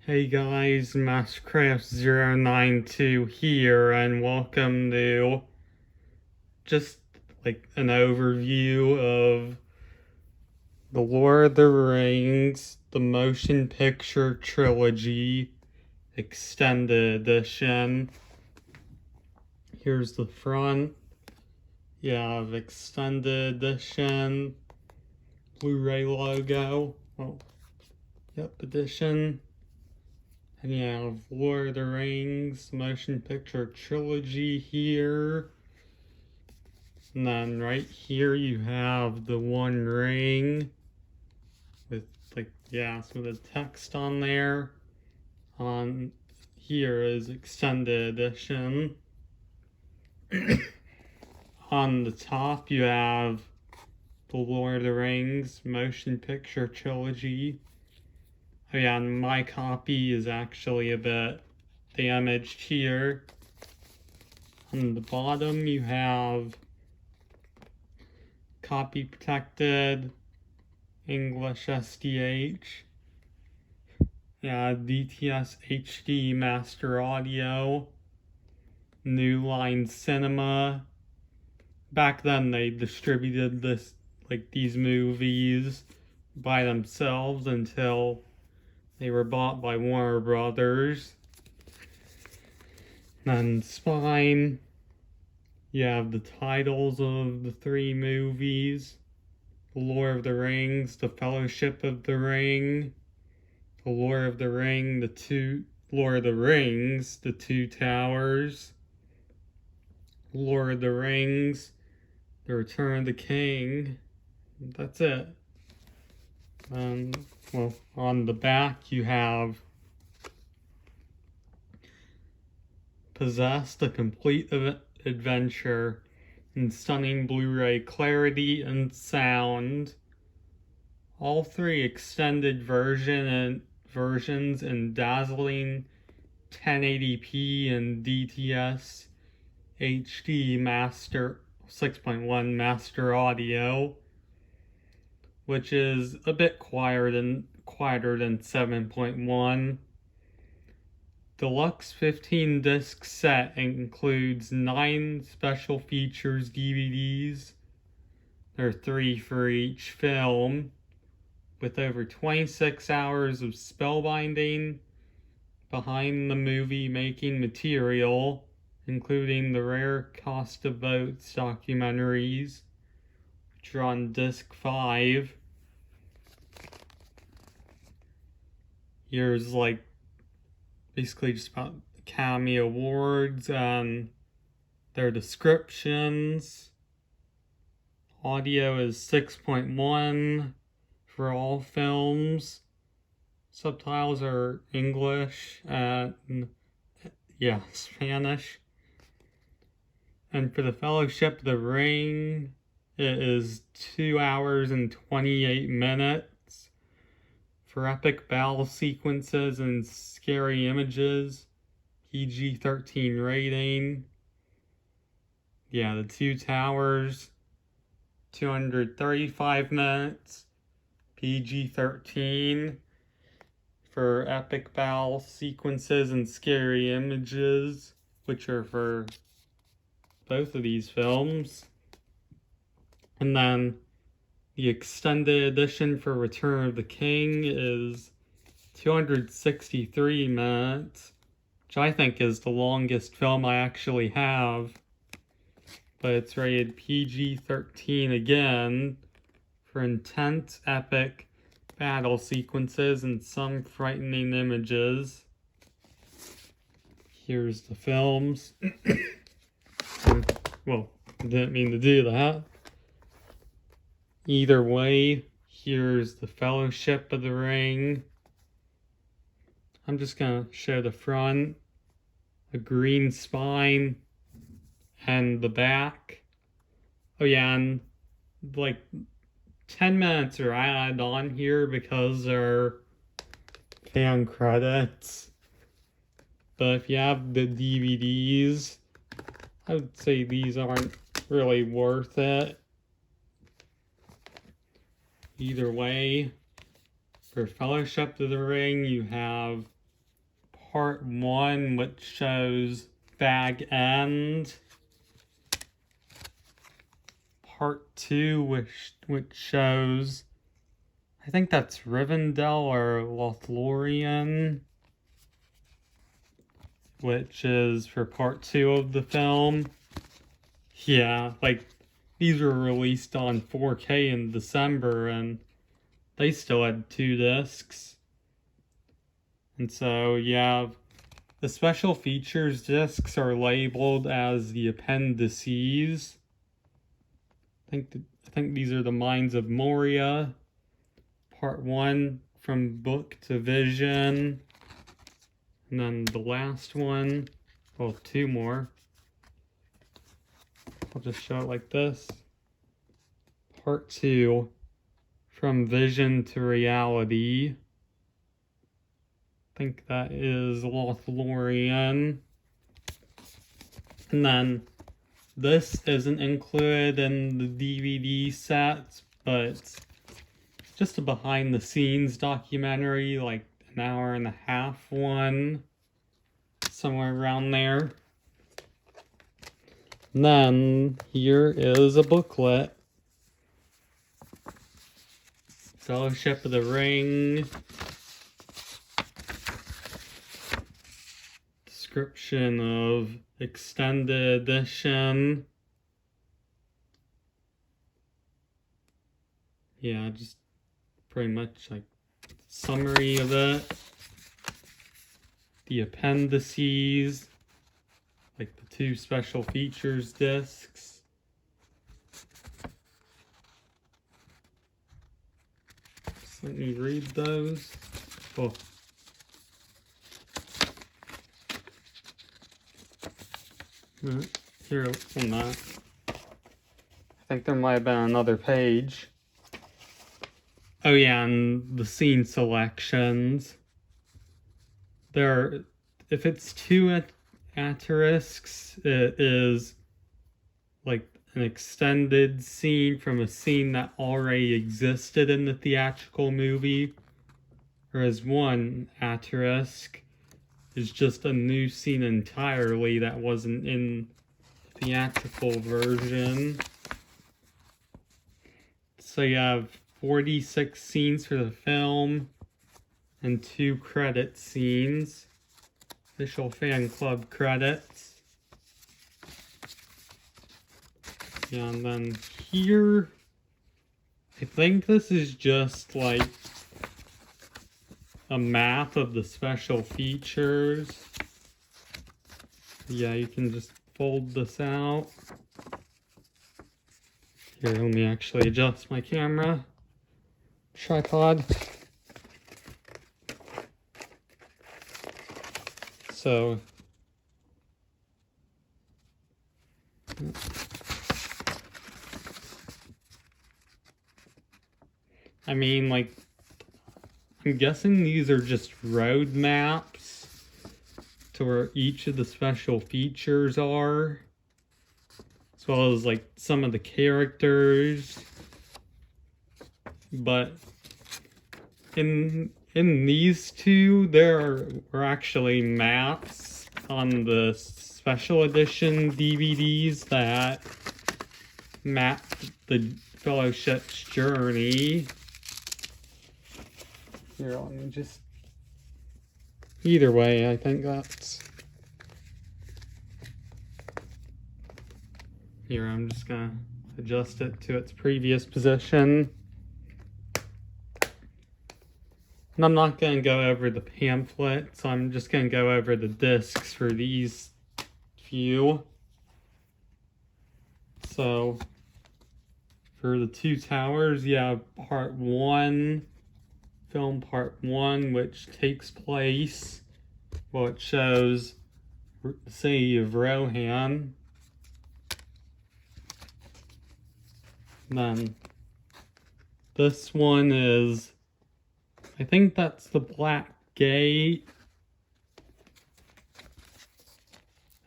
Hey guys, Mastercraft092 here, and welcome to just like an overview of The Lord of the Rings, the motion picture trilogy, extended edition. Here's the front. You have extended edition, Blu-ray logo. Oh, yep, edition. And you have Lord of the Rings motion picture trilogy here. And then right here you have the One Ring with some of the text on there. On here is extended edition. On the top you have the Lord of the Rings motion picture trilogy. Oh yeah, and my copy is actually a bit damaged here. On the bottom you have copy protected English SDH. Yeah, DTS HD Master Audio. New Line Cinema. Back then they distributed these movies by themselves until they were bought by Warner Brothers. Then spine, you have the titles of the three movies: The Lord of the Rings, The Fellowship of the Ring, The Lord of the Ring, Lord of the Rings, The Two Towers, Lord of the Rings, The Return of the King. That's it. Well, on the back you have Possessed, a complete adventure in stunning Blu-ray clarity and sound. All three extended versions in dazzling 1080p and DTS HD Master 6.1 Master Audio, which is a bit quieter than 7.1. Deluxe 15-disc set includes 9 special features DVDs. There are 3 for each film, with over 26 hours of spellbinding behind the movie making material, including the Rare Cost of Votes documentaries, which are on disc 5. Here's basically just about Academy Awards and their descriptions. Audio is 6.1 for all films. Subtitles are English and Spanish. And for the Fellowship of the Ring, it is 2 hours and 28 minutes. For epic battle sequences and scary images, PG-13 rating. Yeah, The Two Towers, 235 minutes, PG-13. For epic battle sequences and scary images, which are for both of these films. And then the extended edition for Return of the King is 263 minutes, which I think is the longest film I actually have. But it's rated PG-13 again for intense, epic battle sequences and some frightening images. Here's the films. Well, I didn't mean to do that. Either way, here's the Fellowship of the Ring. I'm just gonna show the front, a green spine, and the back. Oh yeah, and 10 minutes are added on here because they're fan credits. But if you have the DVDs, I would say these aren't really worth it. Either way, for Fellowship of the Ring, you have part 1, which shows Bag End. Part 2, which shows, I think that's Rivendell or Lothlorien, which is for part 2 of the film. Yeah, like, these were released on 4K in December, and they still had 2 discs. And so, yeah, the special features discs are labeled as the appendices. I think these are the Mines of Moria, part 1, From Book to Vision, and then the last one, well, 2 more. I'll just show it like this. Part 2, From Vision to Reality. I think that is Lothlorien. And then this isn't included in the DVD sets, but just a behind the scenes documentary, like an hour and a half one, somewhere around there. And then here is a booklet. Fellowship of the Ring. Description of extended edition. Yeah, just pretty much like summary of it. The appendices, like the 2 special features discs. Just let me read those. Oh. Here, on that. I think there might have been another page. Oh yeah, and the scene selections. If it's 2 asterisks, it is like an extended scene from a scene that already existed in the theatrical movie. Whereas 1 asterisk is just a new scene entirely that wasn't in the theatrical version. So you have 46 scenes for the film and 2 credit scenes. Official fan club credits. Yeah, and then here, I think this is just like a map of the special features. Yeah, you can just fold this out. Here, let me actually adjust my camera tripod. So, I mean, like, I'm guessing these are just road maps to where each of the special features are, as well as like some of the characters. But in these 2, there are actually maps on the special edition DVDs that map the Fellowship's journey. Here, let me just... Either way, I think that's... Here, I'm just gonna adjust it to its previous position. And I'm not gonna go over the pamphlet, so I'm just gonna go over the discs for these few. So, for the 2 towers, you have part 1, film part 1, which takes place, well, it shows the city of Rohan. And then this one is, I think that's the Black Gate.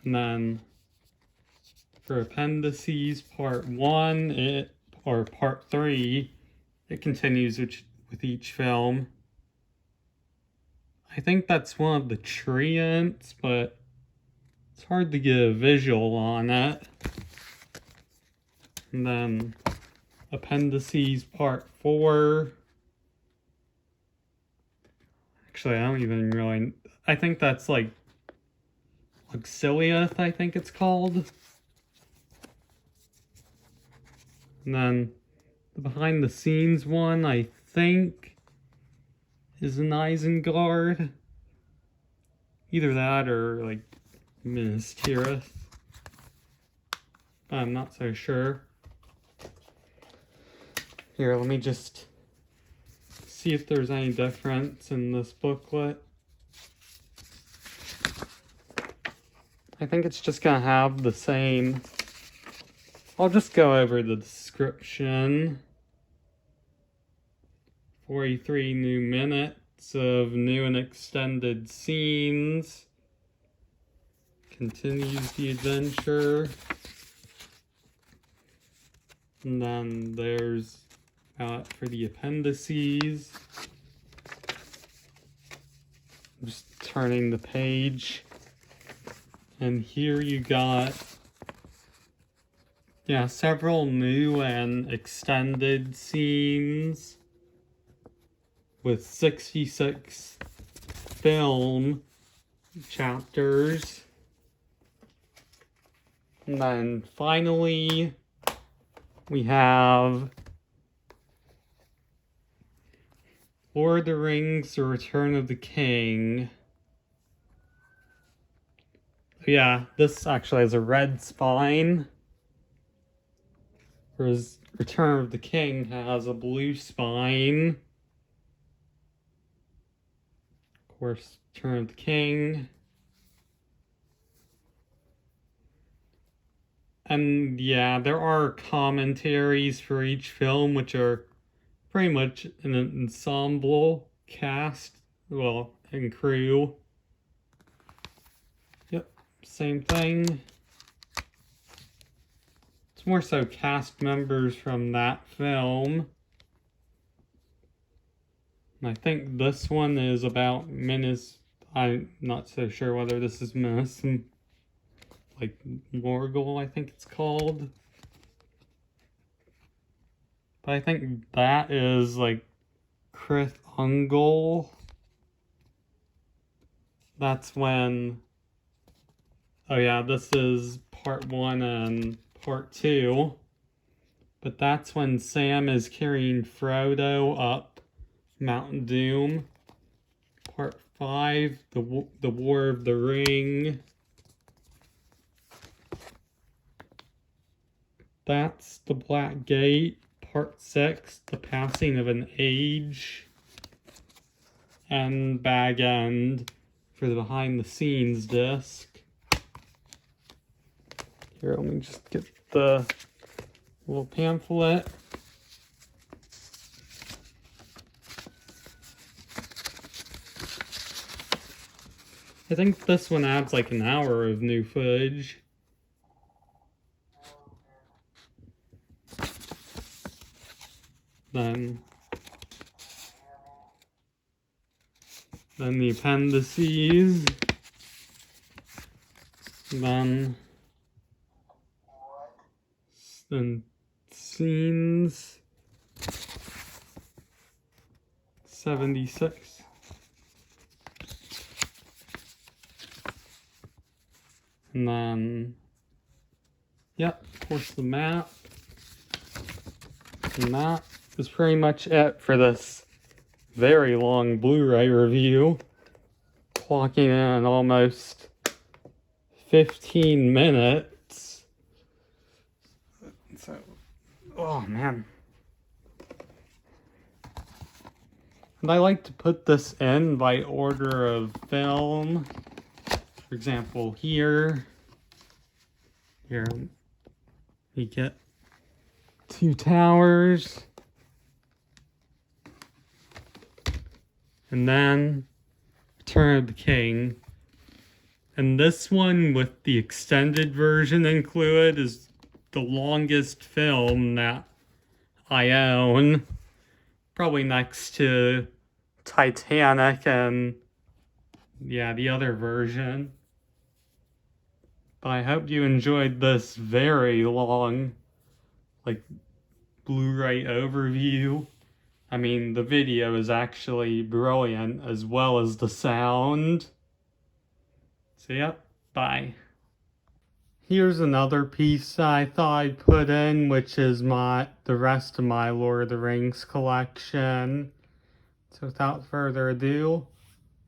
And then for appendices, part 1, or part 3, it continues with each film. I think that's one of the treants, but it's hard to get a visual on it. And then Appendices Part 4. Actually, I don't even really... I think that's like Auxiliath, I think it's called. And then the behind the scenes one, I think, is an Isengard. Either that or like Minas Tirith. I'm not so sure. Here, let me just see if there's any difference in this booklet. I think it's just gonna have the same. I'll just go over the description. 43 new minutes of new and extended scenes. Continues the adventure. And then there's for the appendices. I'm just turning the page. And here you got, yeah, several new and extended scenes with 66 film chapters. And then finally, we have Lord of the Rings, The Return of the King. Yeah, this actually has a red spine, whereas Return of the King has a blue spine. Of course, Return of the King. And yeah, there are commentaries for each film, which are pretty much an ensemble cast, well, and crew. Yep, same thing. It's more so cast members from that film. And I think this one is about Minas. I'm not so sure whether this is Minas, like Morgul, I think it's called. But I think that is like Crith Ungol. That's when. Oh yeah, this is part 1 and part 2. But that's when Sam is carrying Frodo up Mount Doom. Part 5, the War of the Ring. That's the Black Gate. Part 6, the Passing of an Age. And Bag End for the behind the scenes disc. Here, let me just get the little pamphlet. I think this one adds like an hour of new footage. Then the appendices. Then scenes 76. And then, yep, of course the map. And that is pretty much it for this very long Blu-ray review. Clocking in almost 15 minutes. So, oh man. And I like to put this in by order of film. For example, here we get Two Towers. And then Return of the King. And this one with the extended version included is the longest film that I own. Probably next to Titanic and yeah, the other version. But I hope you enjoyed this very long, like, Blu-ray overview. I mean, the video is actually brilliant as well as the sound. So, yep, bye. Here's another piece I thought I'd put in, which is the rest of my Lord of the Rings collection. So without further ado,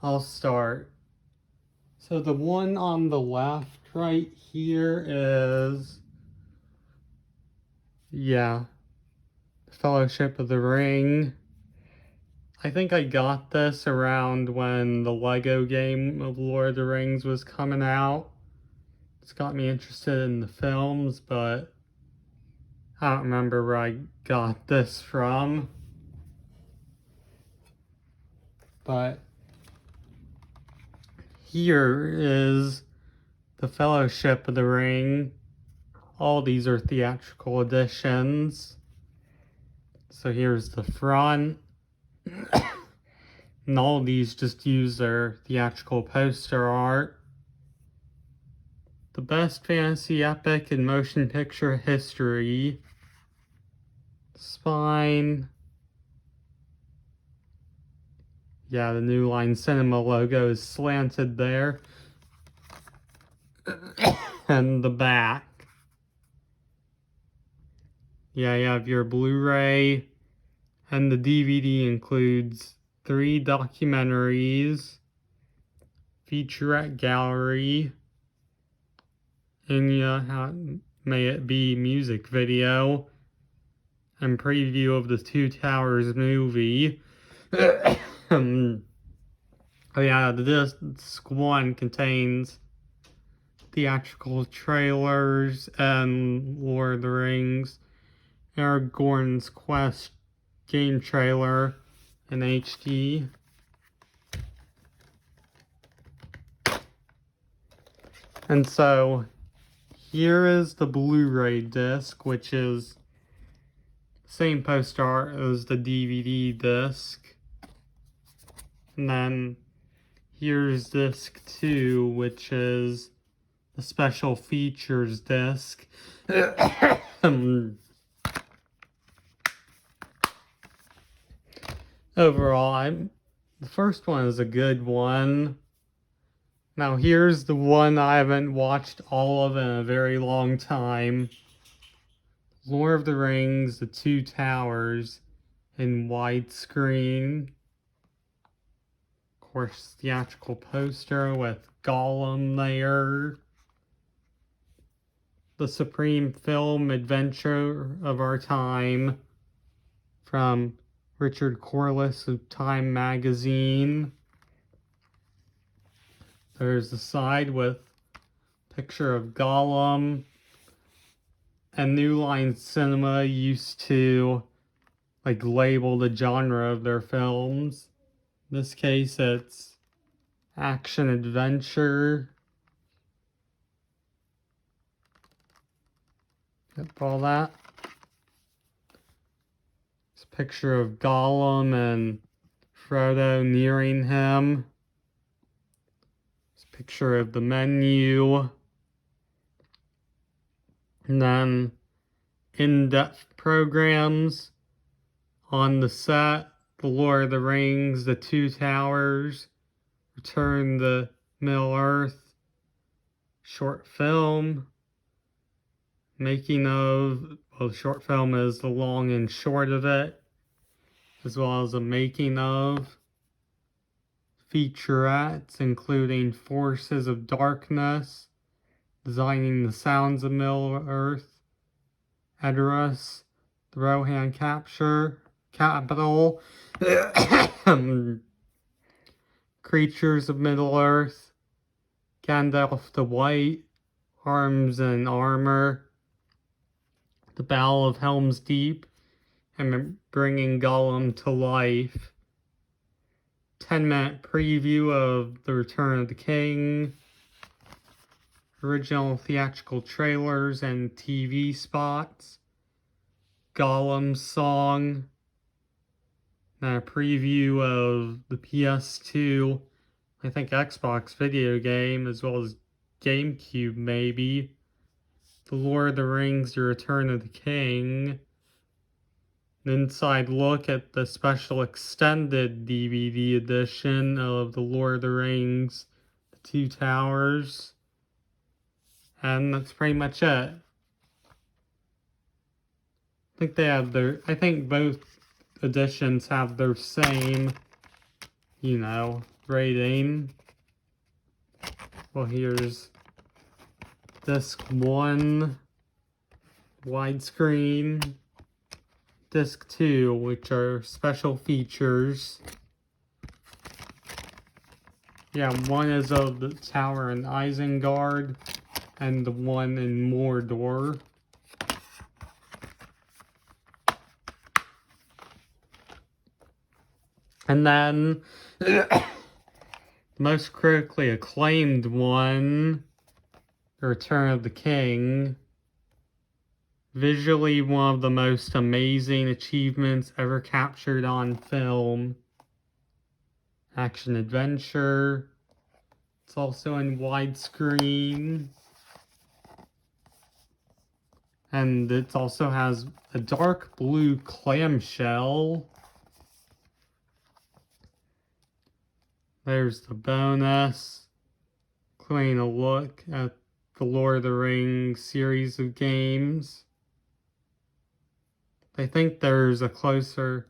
I'll start. So the one on the left right here is, yeah, Fellowship of the Ring. I think I got this around when the Lego game of Lord of the Rings was coming out. It's got me interested in the films, but I don't remember where I got this from. But here is the Fellowship of the Ring. All these are theatrical editions. So here's the front. And all these just use their theatrical poster art. The best fantasy epic in motion picture history. Spine. Yeah, the New Line Cinema logo is slanted there. And the back. Yeah, you have your Blu-ray. And the DVD includes 3 documentaries, featurette gallery, and how may it be music video, and preview of the Two Towers movie. Oh yeah, disc 1 contains theatrical trailers and Lord of the Rings, Aragorn's Quest game trailer in HD. And so here is the Blu-ray disc, which is the same poster art as the DVD disc. And then here's disc 2, which is the special features disc. Overall, the first one is a good one. Now here's the one I haven't watched all of in a very long time. Lord of the Rings, The Two Towers in widescreen. Of course, theatrical poster with Gollum there. The supreme film adventure of our time from Richard Corliss of Time magazine. There's the side with picture of Gollum. And New Line Cinema used to label the genre of their films. In this case, it's action adventure. Yep, all that. It's a picture of Gollum and Frodo nearing him. It's a picture of the menu. And then in-depth programs on the set, The Lord of the Rings, The Two Towers, Return to Middle-earth, short film, making of, well, the short film is the long and short of it, as well as a making of, featurettes including Forces of Darkness, Designing the Sounds of Middle-earth, Edoras, the Rohan Capital, Creatures of Middle-earth, Gandalf the White, Arms and Armor, The Battle of Helm's Deep, and Bringing Gollum to Life. 10-minute preview of The Return of the King, original theatrical trailers and TV spots, Gollum's song, and a preview of the PS2 I think Xbox video game, as well as GameCube maybe. The Lord of the Rings, The Return of the King. An inside look at the special extended DVD edition of The Lord of the Rings, The Two Towers. And that's pretty much it. I think both editions have their same, rating. Well, here's disc 1, widescreen, disc 2, which are special features. Yeah, one is of the tower in Isengard, and the one in Mordor. And then, the most critically acclaimed one, The Return of the King. Visually one of the most amazing achievements ever captured on film. Action adventure. It's also in widescreen. And it also has a dark blue clamshell. There's the bonus. Including a look at the Lord of the Rings series of games. I think there's a closer,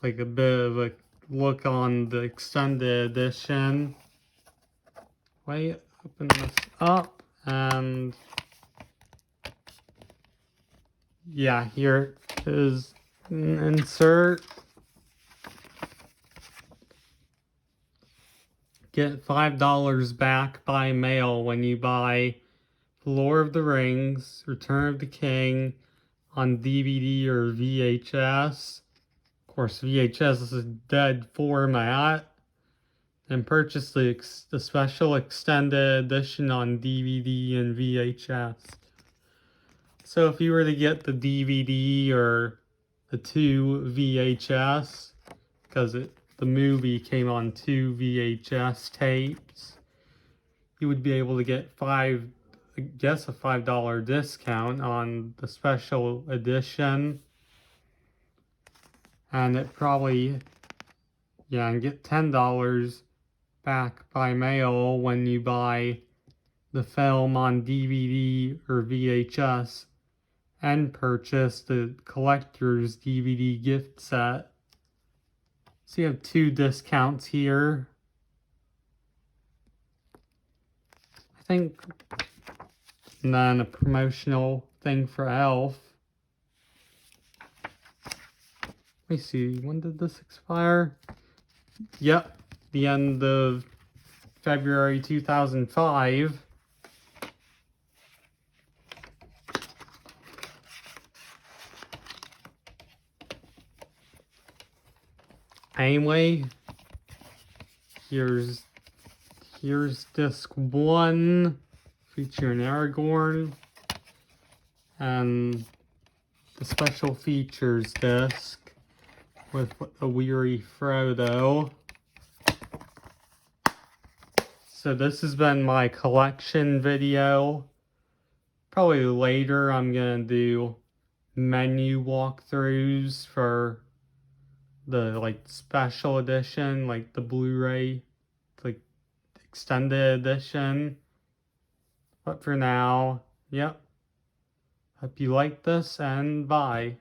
a bit of a look on the extended edition. Wait, open this up, and yeah, here is an insert. Get $5 back by mail when you buy Lord of the Rings, Return of the King on DVD or VHS. Of course, VHS is a dead format. And purchase the special extended edition on DVD and VHS. So if you were to get the DVD or the 2 VHS, because the movie came on 2 VHS tapes, you would be able to get a $5 discount on the special edition. And it probably, and get $10 back by mail when you buy the film on DVD or VHS and purchase the collector's DVD gift set. So you have 2 discounts here. I think, and then a promotional thing for Elf. Let me see, when did this expire? Yep, the end of February 2005. Anyway, here's disc 1 featuring Aragorn, and the special features disc with a weary Frodo. So this has been my collection video. Probably later I'm gonna do menu walkthroughs for the special edition, the Blu-ray, extended edition. But for now, yep. Hope you like this, and bye.